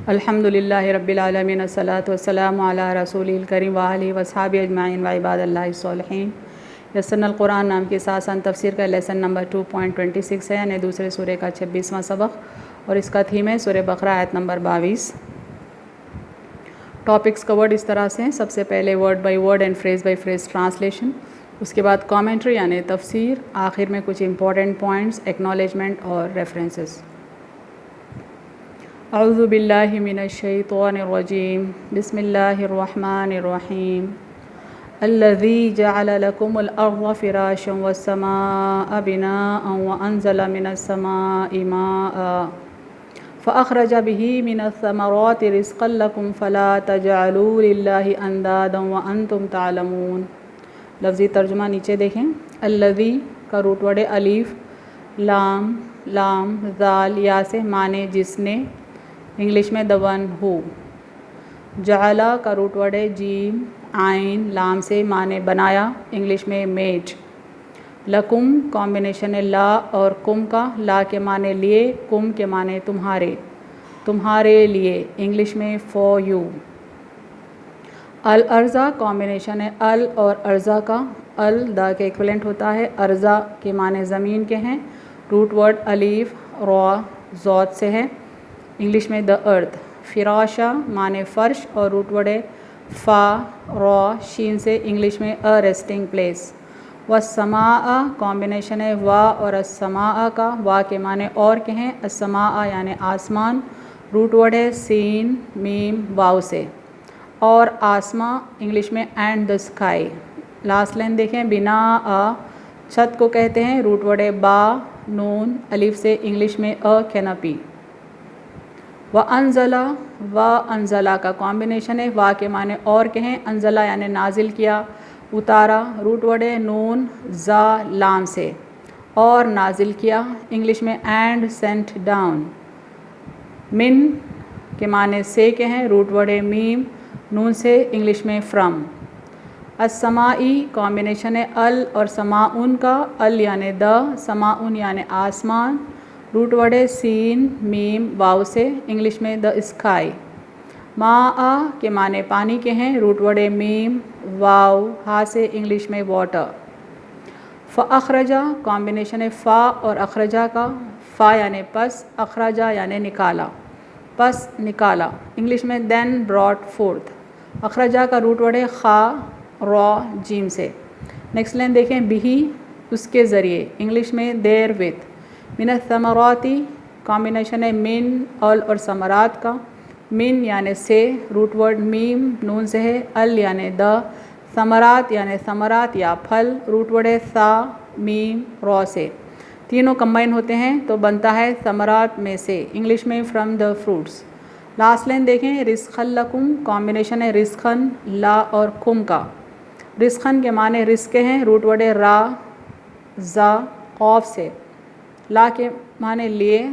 الحمدللہ رب العالمین الصلاۃ والسلام علی رسول الکریم وآلہ وصحابہ اجمعین وعباد اللہ الصالحین۔ یسرنا القرآن نام کے ساتھ تفسیر کا لیسن نمبر 2.26 ہے، یعنی دوسرے سورہ کا 26واں سبق، اور اس کا تھیم ہے سورہ بقرہ آیت نمبر 22۔ ٹاپکس کورڈ اس طرح سے ہیں: سب سے پہلے word by word and phrase by phrase translation, اس کے بعد کامنٹری یعنی تفسیر، آخر میں کچھ امپورٹنٹ پوائنٹس، ایکنالجمنٹ اور ریفرنسز۔ اعوذ باللہ من الشیطان الرجیم، بسم اللہ الرحمن الرحیم۔ الذی جعل لکم الارض فراشا والسماء بناء وانزل من السماء ماء فأخرج به من الثمرات رزقا لکم فلا تجعلوا للہ اندادا وانتم تعلمون۔ لفظی ترجمہ نیچے دیکھیں۔ الذی کا روٹ ورڈ الف لام ذال یا سے معنی جس نے، انگلش میں the one who۔ جعلا کا روٹ ورڈ جیم عین لام سے معنی بنایا، انگلش میں made۔ لکم کمبینیشن لا اور کم کا، لا کے معنی لیے، کم کے معنی تمہارے لیے، انگلش میں for you۔ الارضا کمبینیشن ال اور ارضا کا، ال دا کے ایکویلنٹ ہوتا ہے، ارضا کے معنی زمین کے ہیں، روٹ ورڈ الف را ذات سے ہے، انگلش میں the earth۔ فراشا معنی فرش اور روٹ ورڈ فا را شین سے، انگلش میں a resting place۔ والسماء کمبینیشن وا اور السماء کا، وا کے معنی اور کے ہیں، السماء یعنی آسمان، روٹ ورڈ سین میم واو سے، اور آسمان انگلش میں and the sky۔ Last line دیکھیں، بناء چھت کو کہتے ہیں، روٹ ورڈ با نون الف سے، انگلش میں a canopy۔ وَأَنزَلَ کا کمبینیشن ہے، وا کے معنی اور کے ہیں، انزلہ یعنی نازل کیا، اتارا، روٹ ورڈ نون زا لام سے، اور نازل کیا، انگلش میں اینڈ سینٹ ڈاؤن۔ من کے معنی سے کے ہیں، روٹ ورڈ میم نون سے، انگلش میں فرام۔ السمائی کمبینیشن ہے ال اور سماعن کا، ال یعنی دا، سماعن یعنی آسمان، روٹ ورڈ سین میم واو سے، انگلش میں the sky۔ ماء کے معنی پانی کے ہیں، روٹ ورڈ میم واو ہا سے، انگلش میں واٹر۔ فاخرجا کمبینیشن فا اور اخرجا کا، فا یعنی پس، اخرجا یعنی نکالا، پس نکالا، انگلش میں then brought forth۔ اخرجا کا روٹ ورڈ خا را جیم سے۔ نیکسٹ لائن دیکھیں، بھی اس کے ذریعے، انگلش میں دیر with۔ من الثمراتی کمبینیشن ہے من ال اور ثمرات کا، من یعنی سے، روٹ ورڈ میم نون سے ہے، ال یعنی دا، ثمرات یعنی ثمرات یا پھل، روٹ ورڈ ثا میم را سے، تینوں کمبائن ہوتے ہیں تو بنتا ہے ثمرات میں سے، انگلش میں from the fruits. Last line دیکھیں، رزقا لکم کمبینیشن ہے رزقن لا اور کم کا، رزقن کے معنی رزق ہیں، روٹ ورڈ را زا قاف سے، لا کے معنی لیے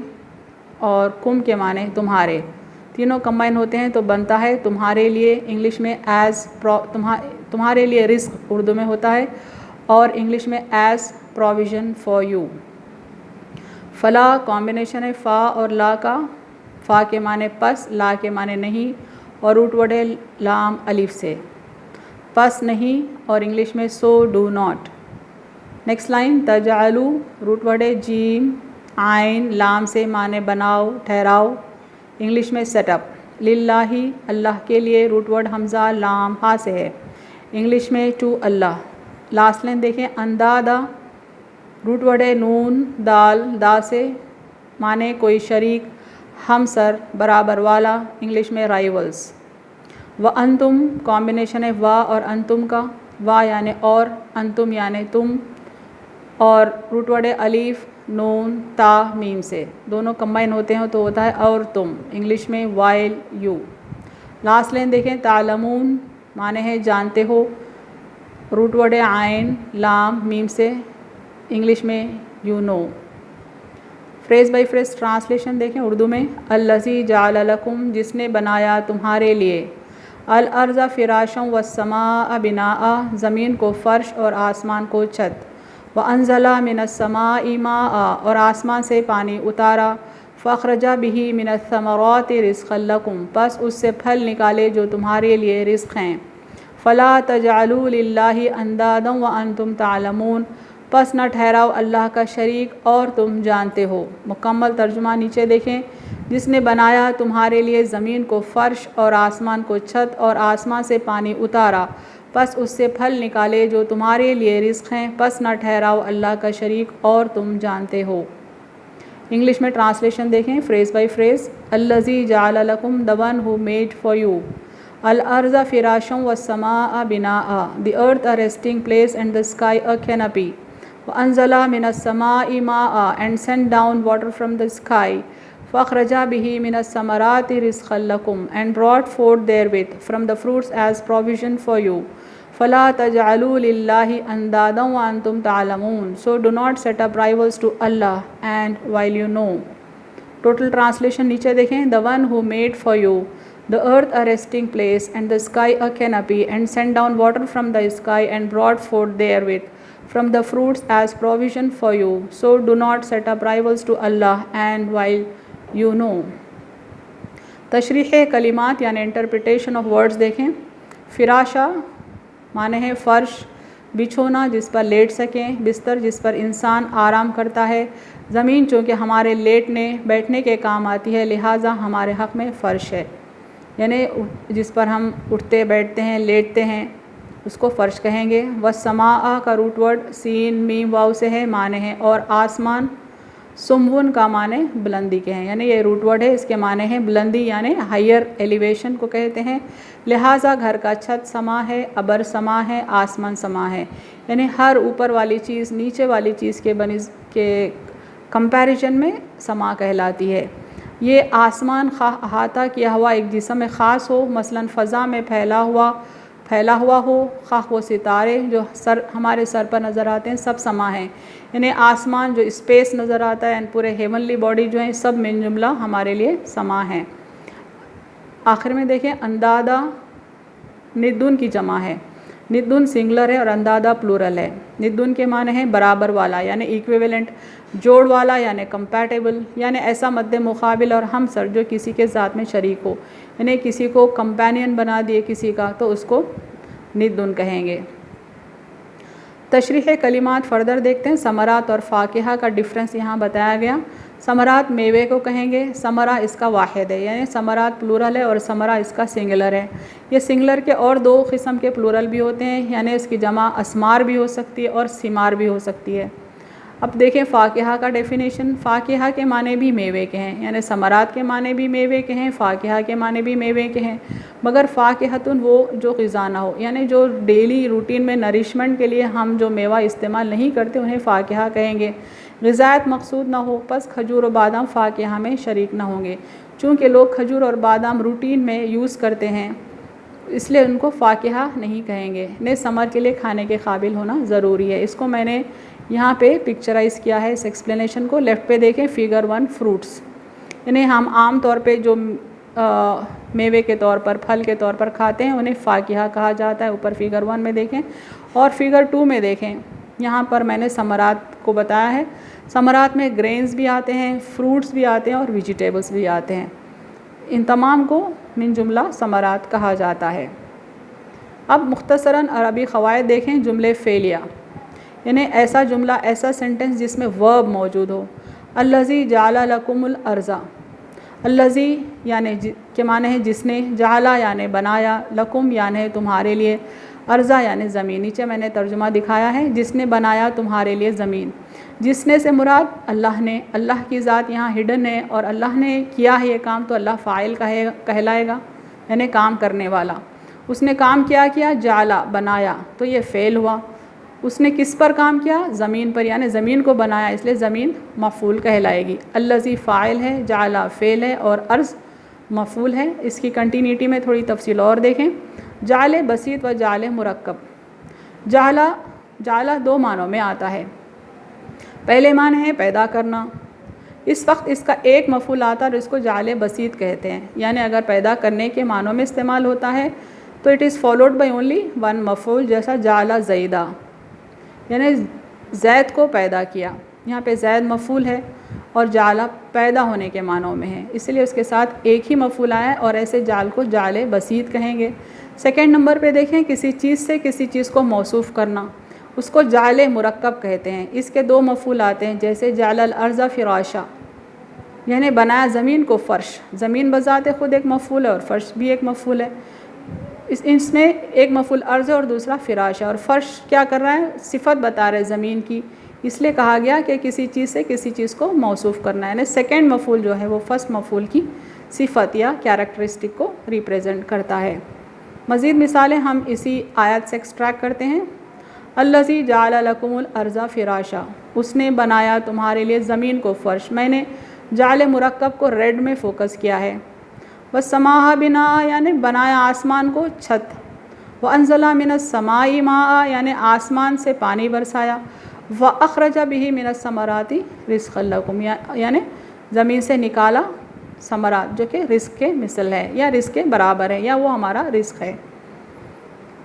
اور کم کے معنی تمہارے، تینوں کمبائن ہوتے ہیں تو بنتا ہے تمہارے لیے، انگلش میں ایز تمہارے لیے رزق اردو میں ہوتا ہے، اور انگلش میں ایز پروویژن فار یو۔ فلا کمبینیشن ہے فا اور لا کا، فا کے معنی پس، لا کے معنی نہیں، اور روٹ ورڈ لام الف سے، پس نہیں، اور انگلش میں so do not. Next line, تجعلو روٹ ورڈ جیم عین لام سے معنی بناؤ، ٹھہراؤ، انگلش میں سیٹ اپ۔ للہ اللہ کے لیے، روٹ ورڈ حمزہ لام ہا سے ہے، انگلش میں ٹو اللہ۔ لاسٹ لائن دیکھیں، اندادا روٹ ورڈ نون دال دا سے، معنی کوئی شریک، ہمسر، برابر والا، انگلش میں رائیولز۔ وانتم کمبینیشن ہے وا اور انتم کا، وا یعنی اور، انتم یعنی تم، اور روٹ ورڈ الف نون تا میم سے، دونوں کمبائن ہوتے ہیں تو ہوتا ہے اور تم، انگلش میں وائل یو۔ لاسٹ لائن دیکھیں، تعلمون معنی ہے جانتے ہو، روٹ ورڈ عین لام میم سے، انگلش میں you know. Phrase by phrase translation دیکھیں اردو میں، الذی جعل لکم جس نے بنایا تمہارے لیے، الارض فراشا والسماء بناء زمین کو فرش اور آسمان کو چھت، وانزل من السماء ماء اور آسمان سے پانی اتارا، فَأَخْرَجَ بِهِ مِنَ الثَّمَرَاتِ رِزْقًا لَكُمْ پس اس سے پھل نکالے جو تمہارے لیے رزق ہیں. فَلَا تَجْعَلُوا لِلَّهِ أَنْدَادًا وَأَنْتُمْ تَعْلَمُونَ پس نہ ٹھہراؤ اللہ کا شریک اور تم جانتے ہو. مکمل ترجمہ نیچے دیکھیں. جس نے بنایا تمہارے لیے زمین کو فرش اور آسمان کو چھت اور آسمان سے پانی اتارا پس اس سے پھل نکالے جو تمہارے لیے رزق ہیں پس نہ ٹھہراؤ اللہ کا شریک اور تم جانتے ہو. انگلش میں ٹرانسلیشن دیکھیں فریز بائی فریز. الذی جعل لکم the one who made for you الارض فراشا والسماء بناء the earth a resting place and the sky a canopy. وأنزل من السماء ماء and sent down water from the sky. فأخرج به من الثمرات رزقا لكم and brought forth therewith from the fruits as provision for you. فلا تجعلوا لله أندادا وأنتم تعلمون so do not set up rivals to Allah and while you know. Total translation نیچے دیکھیں. The one who made for you the earth a resting place and the sky a canopy and sent down water from the sky and brought forth therewith from the fruits as provision for you so do not set up rivals to Allah and while you know. تشریح کلمات یعنی interpretation of words دیکھیں. فراشا معنی ہے فرش بچھونا جس پر late سکیں, بستر جس پر انسان آرام کرتا ہے. زمین چونکہ ہمارے لیٹنے بیٹھنے کے کام آتی ہے لہٰذا ہمارے حق میں فرش ہے, یعنی جس پر ہم اٹھتے بیٹھتے ہیں لیٹتے ہیں اس کو فرش کہیں گے. والسماء کا روٹ ورڈ سین میم واو سے ہے, معنی ہے اور آسمان. سمون کا معنی بلندی کے ہیں, یعنی یہ روٹ ورڈ ہے, اس کے معنی ہے بلندی یعنی ہائر ایلیویشن کو کہتے ہیں. لہٰذا گھر کا چھت سما ہے, ابر سما ہے, آسمان سما ہے, یعنی ہر اوپر والی چیز نیچے والی چیز کے کمپیریزن میں سما کہلاتی ہے. یہ آسمان خواہ احاطہ کیا ہوا ایک جسم خاص ہو مثلا فضا میں پھیلا ہوا ہو, خواہ وہ ستارے جو ہمارے سر پر نظر آتے ہیں سب سما ہیں, یعنی آسمان جو اسپیس نظر آتا ہے پورے ہیونلی باڈی جو ہیں سب من جملہ ہمارے لیے سما ہیں. آخر میں دیکھیں اندادہ ندن کی جمع ہے. ندن سنگلر ہے اور اندادہ پلورل ہے. ندن کے معنی ہے برابر والا یعنی ایکویولنٹ, جوڑ والا یعنی کمپیٹیبل یعنی ایسا مد مقابل اور ہمسر جو کسی کے ذات میں شریک ہو, یعنی کسی کو کمپینین بنا دیے کسی کا تو اس کو ندن کہیں گے. تشریح کلمات فردر دیکھتے ہیں. ثمرات اور فاکہہ کا ڈفرینس یہاں بتایا گیا. ثمرات میوے کو کہیں گے, ثمرہ اس کا واحد ہے یعنی ثمرات پلورل ہے اور ثمرہ اس کا سنگلر ہے. یہ سنگلر کے اور دو قسم کے پلورل بھی ہوتے ہیں, یعنی اس کی جمع اسمار بھی ہو سکتی ہے اور ثمار بھی ہو سکتی ہے. اب دیکھیں فاکہہ کا ڈیفینیشن. فاکہہ کے معنی بھی میوے کے ہیں, یعنی ثمرات کے معنی بھی میوے کے ہیں, فاکہہ کے معنی بھی میوے کے ہیں, مگر فاکہۃن وہ جو غذا نہ ہو, یعنی جو ڈیلی روٹین میں نرشمنٹ کے لیے ہم جو میوہ استعمال نہیں کرتے انہیں فاکہہ کہیں گے. غذائیت مقصود نہ ہو پس کھجور و بادام فاکہہ میں شریک نہ ہوں گے. چونکہ لوگ کھجور اور بادام روٹین میں یوز کرتے ہیں اس لیے ان کو فاکہہ نہیں کہیں گے. انہیں ثمر کے لیے کھانے کے قابل ہونا ضروری ہے. اس کو میں نے یہاں پہ پکچرائز کیا ہے اس ایکسپلینیشن کو. لیفٹ پہ دیکھیں فگر 1 فروٹس, یعنی ہم عام طور پہ جو میوے کے طور پر پھل کے طور پر کھاتے ہیں انہیں فاکہہ کہا جاتا ہے. اوپر فگر 1 میں دیکھیں اور فگر 2 میں دیکھیں, یہاں پر میں نے ثمرات کو بتایا ہے. ثمرات میں گرینز بھی آتے ہیں, فروٹس بھی آتے ہیں اور ویجیٹیبلس بھی آتے ہیں. ان تمام کو من جملہ ثمرات کہا جاتا ہے. اب مختصراً عربی قواعد دیکھیں. جملے فعلیہ یعنی ایسا جملہ ایسا سینٹنس جس میں ورب موجود ہو. الذی جعل لکم الارض, الذی یعنی کے معنی ہے جس نے, جعل یعنی بنایا, لکم یعنی تمہارے لیے, ارضا یعنی زمین. نیچے میں نے ترجمہ دکھایا ہے جس نے بنایا تمہارے لیے زمین. جس نے سے مراد اللہ نے, اللہ کی ذات یہاں ہڈن ہے اور اللہ نے کیا ہے یہ کام تو اللہ فاعل کہلائے گا یعنی کام کرنے والا. اس نے کام کیا جعلا بنایا تو یہ فعل ہوا. اس نے کس پر کام کیا؟ زمین پر, یعنی زمین کو بنایا اس لیے زمین مفعول کہلائے گی. الذی فاعل ہے, جعلا فعل ہے اور ارض مفعول ہے. اس کی کنٹینیوٹی میں تھوڑی تفصیل اور دیکھیں. جعل بسیط و جعل مرکب. جعلا دو معنوں میں آتا ہے. پہلے معنی ہے پیدا کرنا. اس وقت اس کا ایک مفعول آتا ہے اور اس کو جعل بسیط کہتے ہیں, یعنی اگر پیدا کرنے کے معنوں میں استعمال ہوتا ہے تو it is followed by only one مفعول, جیسا جعل زیدہ یعنی زید کو پیدا کیا. یہاں پہ زید مفعول ہے اور جعل پیدا ہونے کے معنوں میں ہے، اس لیے اس کے ساتھ ایک ہی مفعول آیا ہے اور ایسے جعل کو جعل بسیط کہیں گے۔ سیکنڈ نمبر پہ دیکھیں کسی چیز سے کسی چیز کو موصوف کرنا، اس کو جعل مرکب کہتے ہیں۔ اس کے دو مفعول آتے ہیں، جیسے جعل الارض فراشا، یعنی بنایا زمین کو فرش۔ زمین بذات خود ایک مفعول ہے اور فرش بھی ایک مفعول ہے۔ اس میں ایک مفعول ارض ہے اور دوسرا فراش ہے، اور فرش کیا کر رہا ہے؟ صفت بتا رہے زمین کی، اس لیے کہا گیا کہ کسی چیز سے کسی چیز کو موصوف کرنا ہے، یعنی سیکنڈ مفعول جو ہے وہ فرسٹ مفعول کی صفت یا کیریکٹرسٹک کو ریپریزنٹ کرتا ہے۔ مزید مثالیں ہم اسی آیت سے ایکسٹریکٹ کرتے ہیں۔ الذی جعل لکم الارض فراشا، اس نے بنایا تمہارے لیے زمین کو فرش۔ میں نے جعل مرکب کو ریڈ میں فوکس کیا ہے۔ والسماء بناء، یعنی بنایا آسمان کو چھت۔ وانزل من السماء ماء، یعنی آسمان سے پانی برسایا۔ واخرج به من الثمرات رزقا لکم، یعنی زمین سے نکالا ثمرات جو کہ رزق کے مثل ہے یا رزق کے برابر ہے یا وہ ہمارا رزق ہے۔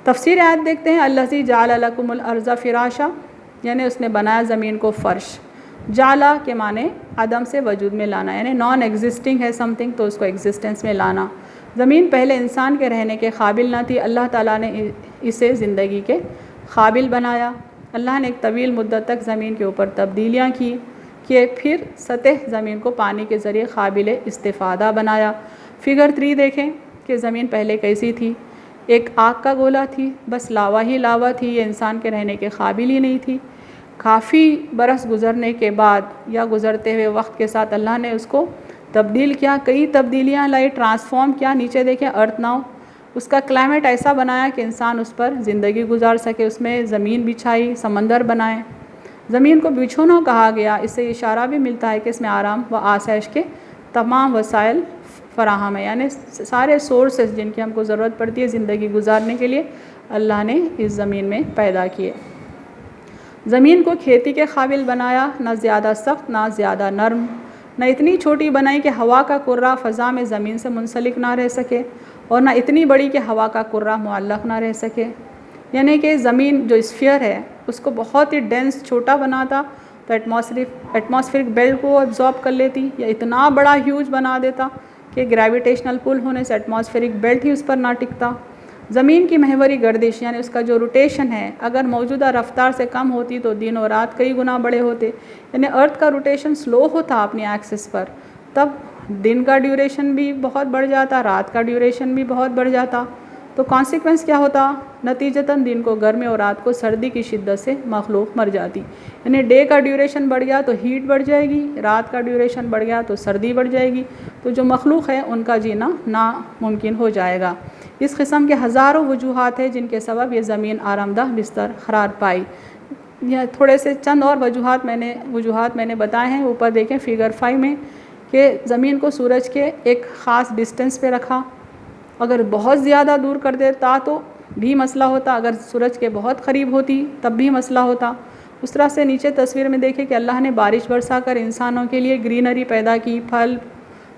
تفسیر آیت دیکھتے ہیں۔ الذی جعل لکم الارض فراشا، یعنی اس نے بنایا زمین کو فرش۔ جعلا کے معنی عدم سے وجود میں لانا، یعنی نان ایگزسٹنگ ہے سم تھنگ تو اس کو ایگزسٹنس میں لانا۔ زمین پہلے انسان کے رہنے کے قابل نہ تھی، اللہ تعالیٰ نے اسے زندگی کے قابل بنایا۔ اللہ نے ایک طویل مدت تک زمین کے اوپر تبدیلیاں کی کہ پھر سطح زمین کو پانی کے ذریعے قابل استفادہ بنایا۔ فگر 3 دیکھیں کہ زمین پہلے کیسی تھی، ایک آگ کا گولا تھی، بس لاوا ہی لاوا تھی، یہ انسان کے رہنے کے قابل ہی نہیں تھی۔ کافی برس گزرنے کے بعد یا گزرتے ہوئے وقت کے ساتھ اللہ نے اس کو تبدیل کیا، کئی تبدیلیاں لائی، ٹرانسفارم کیا۔ نیچے دیکھیں ارتھ ناؤ، اس کا کلائمیٹ ایسا بنایا کہ انسان اس پر زندگی گزار سکے، اس میں زمین بچھائی، سمندر بنائے۔ زمین کو بچھونا کہا گیا، اس سے اشارہ بھی ملتا ہے کہ اس میں آرام و آسائش کے تمام وسائل فراہم ہیں، یعنی سارے سورسز جن کی ہم کو ضرورت پڑتی ہے زندگی گزارنے کے لیے اللہ نے اس زمین میں پیدا کیے۔ زمین کو کھیتی کے قابل بنایا، نہ زیادہ سخت نہ زیادہ نرم، نہ اتنی چھوٹی بنائی کہ ہوا کا کرہ فضا میں زمین سے منسلک نہ رہ سکے، اور نہ اتنی بڑی کہ ہوا کا کرہ معلق نہ رہ سکے۔ یعنی کہ زمین جو اسفیئر ہے اس کو بہت ہی ڈینس چھوٹا بناتا تو ایٹماسفیرک بیلٹ کو ایبزارب کر لیتی، یا اتنا بڑا ہیوج بنا دیتا کہ گریویٹیشنل پل ہونے سے ایٹماسفیرک بیلٹ ہی اس پر نہ ٹکتا۔ زمین کی محوری گردش یعنی اس کا جو روٹیشن ہے اگر موجودہ رفتار سے کم ہوتی تو دن اور رات کئی گنا بڑے ہوتے، یعنی ارتھ کا روٹیشن سلو ہوتا اپنی ایکسس پر، تب دن کا ڈیوریشن بھی بہت بڑھ جاتا، رات کا ڈیوریشن بھی بہت بڑھ جاتا۔ تو کانسیکوینس کیا ہوتا؟ نتیجتاً دن کو گرمی اور رات کو سردی کی شدت سے مخلوق مر جاتی، یعنی ڈے کا ڈیوریشن بڑھ گیا تو ہیٹ بڑھ جائے گی، رات کا ڈیوریشن بڑھ گیا تو سردی بڑھ جائے گی، تو جو مخلوق ہے ان کا جینا ناممکن ہو جائے گا۔ اس قسم کے ہزاروں وجوہات ہیں جن کے سبب یہ زمین آرام دہ بستر قرار پائی۔ یہ تھوڑے سے چند اور وجوہات میں نے بتائے ہیں، اوپر دیکھیں فگر 5 میں کہ زمین کو سورج کے ایک خاص ڈسٹنس پہ رکھا، اگر بہت زیادہ دور کر دیتا تو بھی مسئلہ ہوتا، اگر سورج کے بہت قریب ہوتی تب بھی مسئلہ ہوتا۔ اس طرح سے نیچے تصویر میں دیکھیں کہ اللہ نے بارش برسا کر انسانوں کے لیے گرینری پیدا کی، پھل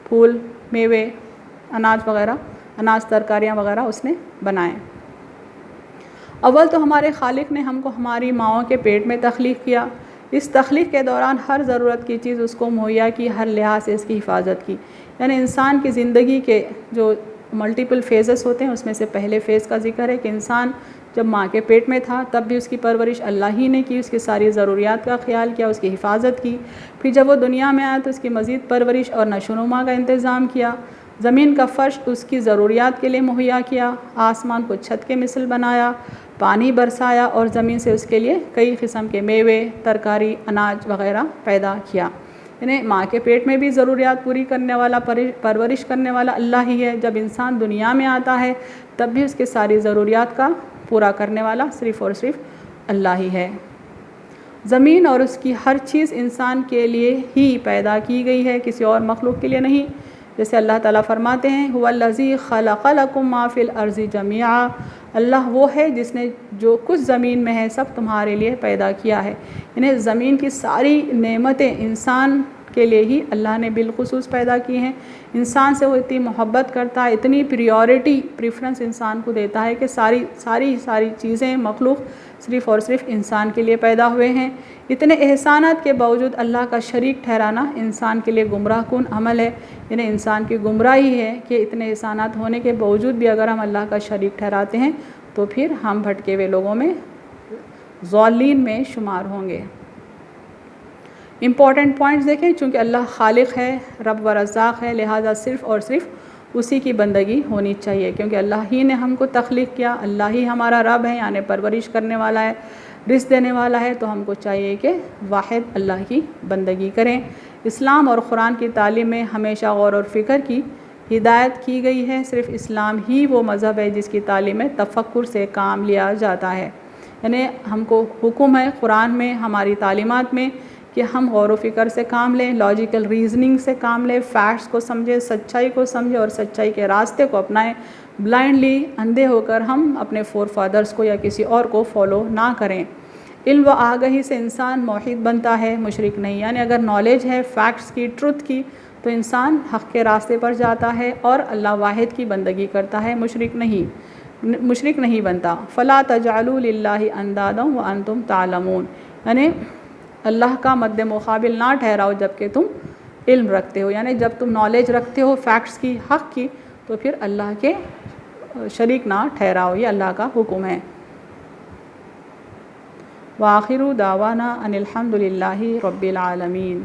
پھول میوے اناج ترکاریاں وغیرہ اس نے بنائے۔ اول تو ہمارے خالق نے ہم کو ہماری ماؤں کے پیٹ میں تخلیق کیا، اس تخلیق کے دوران ہر ضرورت کی چیز اس کو مہیا کی، ہر لحاظ سے اس کی حفاظت کی۔ یعنی انسان کی زندگی کے جو ملٹیپل فیزز ہوتے ہیں اس میں سے پہلے فیز کا ذکر ہے کہ انسان جب ماں کے پیٹ میں تھا تب بھی اس کی پرورش اللہ ہی نے کی، اس کی ساری ضروریات کا خیال کیا، اس کی حفاظت کی۔ پھر جب وہ دنیا میں آیا تو اس کی مزید پرورش اور نشو و نما کا انتظام کیا، زمین کا فرش اس کی ضروریات کے لیے مہیا کیا، آسمان کو چھت کے مثل بنایا، پانی برسایا اور زمین سے اس کے لیے کئی قسم کے میوے، ترکاری، اناج وغیرہ پیدا کیا۔ یعنی ماں کے پیٹ میں بھی ضروریات پوری کرنے والا، پرورش کرنے والا اللہ ہی ہے، جب انسان دنیا میں آتا ہے تب بھی اس کے ساری ضروریات کا پورا کرنے والا صرف اور صرف اللہ ہی ہے۔ زمین اور اس کی ہر چیز انسان کے لیے ہی پیدا کی گئی ہے، کسی اور مخلوق کے لیے نہیں۔ جیسے اللہ تعالیٰ فرماتے ہیں هو الذی خلق لکم ما فی الارض جمیعا، اللہ وہ ہے جس نے جو کچھ زمین میں ہے سب تمہارے لیے پیدا کیا ہے۔ یعنی زمین کی ساری نعمتیں انسان کے لیے ہی اللہ نے بالخصوص پیدا کی ہیں۔ انسان سے وہ اتنی محبت کرتا ہے، اتنی پریفرنس انسان کو دیتا ہے کہ ساری چیزیں مخلوق صرف اور صرف انسان کے لیے پیدا ہوئے ہیں۔ اتنے احسانات کے باوجود اللہ کا شریک ٹھہرانا انسان کے لیے گمراہ کن عمل ہے، یعنی انسان کی گمراہی ہے کہ اتنے احسانات ہونے کے باوجود بھی اگر ہم اللہ کا شریک ٹھہراتے ہیں تو پھر ہم بھٹکے ہوئے لوگوں میں، ضالین میں شمار ہوں گے۔ امپورٹنٹ پوائنٹس دیکھیں، چونکہ اللہ خالق ہے، رب و رزاق ہے، لہٰذا صرف اور صرف اسی کی بندگی ہونی چاہیے، کیونکہ اللہ ہی نے ہم کو تخلیق کیا، اللہ ہی ہمارا رب ہے، یعنی پرورش کرنے والا ہے، رزق دینے والا ہے، تو ہم کو چاہیے کہ واحد اللہ کی بندگی کریں۔ اسلام اور قرآن کی تعلیم میں ہمیشہ غور و فکر کی ہدایت کی گئی ہے۔ صرف اسلام ہی وہ مذہب ہے جس کی تعلیم میں تفکر سے کام لیا جاتا ہے، یعنی ہم کو حکم ہے قرآن میں، ہماری تعلیمات میں، کہ ہم غور و فکر سے کام لیں، لاجیکل ریزننگ سے کام لیں، فیکٹس کو سمجھیں، سچائی کو سمجھیں اور سچائی کے راستے کو اپنائیں۔ بلائنڈلی اندھے ہو کر ہم اپنے فور فادرز کو یا کسی اور کو فالو نہ کریں۔ علم و آگہی سے انسان موحد بنتا ہے، مشرک نہیں، یعنی اگر نالج ہے فیکٹس کی، ٹروتھ کی، تو انسان حق کے راستے پر جاتا ہے اور اللہ واحد کی بندگی کرتا ہے، مشرک نہیں بنتا۔ فلا تجعلوا للہ اندادا وانتم تعلمون، یعنی اللہ کا مد مقابل نہ ٹھہراؤ جب کہ تم علم رکھتے ہو، یعنی جب تم نالج رکھتے ہو فیکٹس کی، حق کی، تو پھر اللہ کے شریک نہ ٹھہراؤ، یہ اللہ کا حکم ہے۔ وآخر دعوانا ان الحمد للہ رب العالمین۔